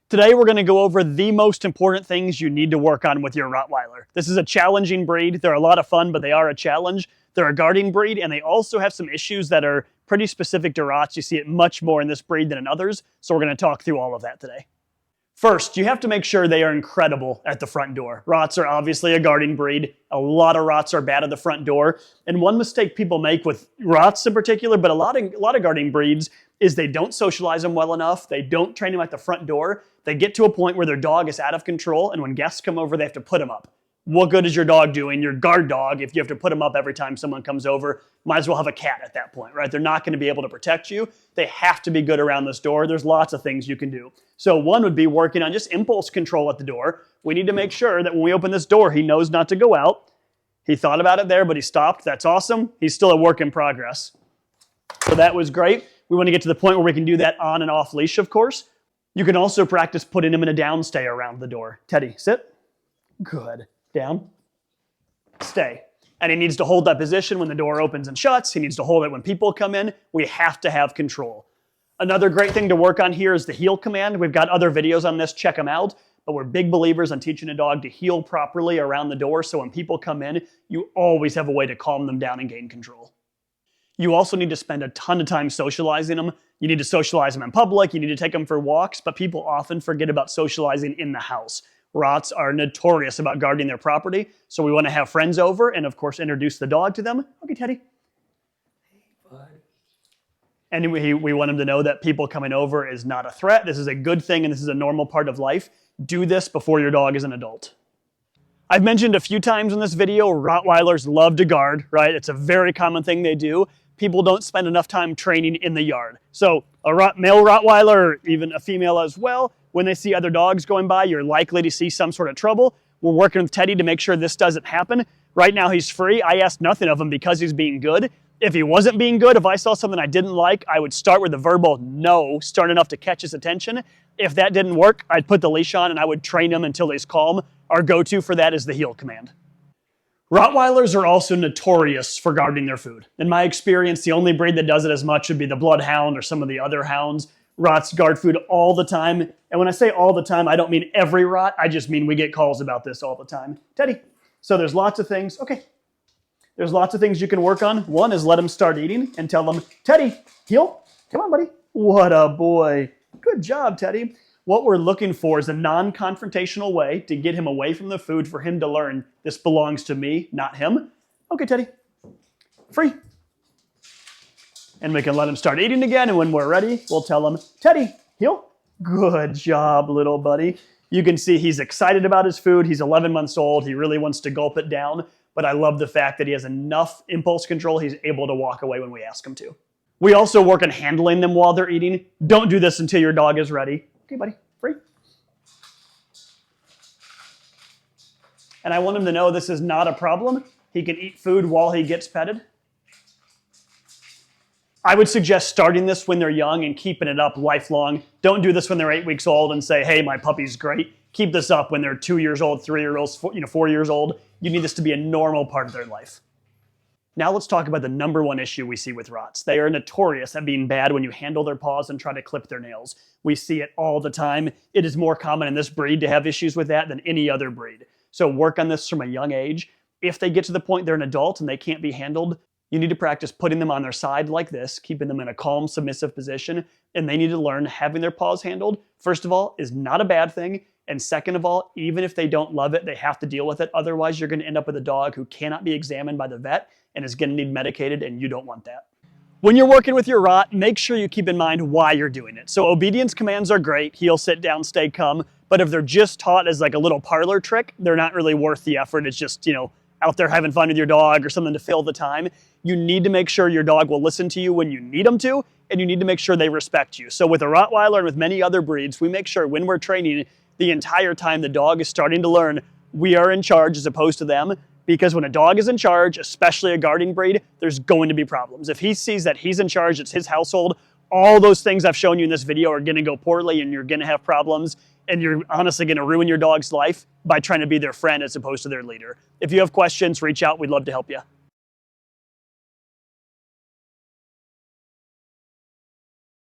Today we're going to go over the most important things you need to work on with your Rottweiler. This is a challenging breed. They're a lot of fun, but they are a challenge. They're a guarding breed, and they also have some issues that are pretty specific to Rotts. You see it much more in this breed than in others, so we're going to talk through all of that today. First, you have to make sure they are incredible at the front door. Rotts are obviously a guarding breed. A lot of Rotts are bad at the front door. And one mistake people make with Rotts in particular, but a lot of guarding breeds, is they don't socialize them well enough. They don't train them at the front door. They get to a point where their dog is out of control, and when guests come over, they have to put them up. What good is your dog doing, your guard dog, if you have to put them up every time someone comes over? Might as well have a cat at that point, right? They're not going to be able to protect you. They have to be good around this door. There's lots of things you can do. So one would be working on just impulse control at the door. We need to make sure that when we open this door, he knows not to go out. He thought about it there, but he stopped. That's awesome. He's still a work in progress. So that was great. We want to get to the point where we can do that on and off leash, of course. You can also practice putting him in a down stay around the door. Teddy, sit. Good. Down. Stay. And he needs to hold that position when the door opens and shuts. He needs to hold it when people come in. We have to have control. Another great thing to work on here is the heel command. We've got other videos on this. Check them out. But we're big believers on teaching a dog to heel properly around the door, so when people come in, you always have a way to calm them down and gain control. You also need to spend a ton of time socializing them. You need to socialize them in public. You need to take them for walks, but people often forget about socializing in the house. Rotts are notorious about guarding their property, so we want to have friends over and, of course, introduce the dog to them. Okay, Teddy. Hey, bud. And we want them to know that people coming over is not a threat. This is a good thing, and this is a normal part of life. Do this before your dog is an adult. I've mentioned a few times in this video, Rottweilers love to guard, right? It's a very common thing they do. People don't spend enough time training in the yard. So a male Rottweiler, or even a female as well, when they see other dogs going by, you're likely to see some sort of trouble. We're working with Teddy to make sure this doesn't happen. Right now he's free. I asked nothing of him because he's being good. If he wasn't being good, if I saw something I didn't like, I would start with a verbal no, start enough to catch his attention. If that didn't work, I'd put the leash on and I would train him until he's calm. Our go-to for that is the heel command. Rottweilers are also notorious for guarding their food. In my experience, the only breed that does it as much would be the bloodhound or some of the other hounds. Rotts guard food all the time. And when I say all the time, I don't mean every Rott. I just mean we get calls about this all the time. Teddy. So there's lots of things. Okay. There's lots of things you can work on. One is let him start eating and tell him, Teddy, heel. Come on, buddy. What a boy. Good job, Teddy. What we're looking for is a non-confrontational way to get him away from the food for him to learn this belongs to me, not him. Okay, Teddy. Free. And we can let him start eating again, and when we're ready, we'll tell him, Teddy, heel. Good job, little buddy. You can see he's excited about his food. He's 11 months old. He really wants to gulp it down, but I love the fact that he has enough impulse control. He's able to walk away when we ask him to. We also work on handling them while they're eating. Don't do this until your dog is ready. Okay, buddy, free. And I want him to know this is not a problem. He can eat food while he gets petted. I would suggest starting this when they're young and keeping it up lifelong. Don't do this when they're 8 weeks old and say, hey, my puppy's great. Keep this up when they're 2 years old, 3 years old, 4 years old. You need this to be a normal part of their life. Now let's talk about the number one issue we see with Rotts. They are notorious at being bad when you handle their paws and try to clip their nails. We see it all the time. It is more common in this breed to have issues with that than any other breed. So work on this from a young age. If they get to the point they're an adult and they can't be handled, you need to practice putting them on their side like this, keeping them in a calm, submissive position, and they need to learn having their paws handled, first of all, is not a bad thing. And second of all, even if they don't love it, they have to deal with it. Otherwise, you're going to end up with a dog who cannot be examined by the vet and is going to need medicated, and you don't want that. When you're working with your Rott, make sure you keep in mind why you're doing it. So obedience commands are great. Heel, sit down, stay, come. But if they're just taught as like a little parlor trick, they're not really worth the effort. It's just, out there having fun with your dog or something to fill the time. You need to make sure your dog will listen to you when you need them to, and you need to make sure they respect you. So with a Rottweiler and with many other breeds, we make sure when we're training, the entire time the dog is starting to learn we are in charge as opposed to them, because when a dog is in charge, especially a guarding breed, there's going to be problems. If he sees that he's in charge, it's his household, all those things I've shown you in this video are going to go poorly and you're going to have problems, and you're honestly going to ruin your dog's life by trying to be their friend as opposed to their leader. If you have questions, reach out. We'd love to help you.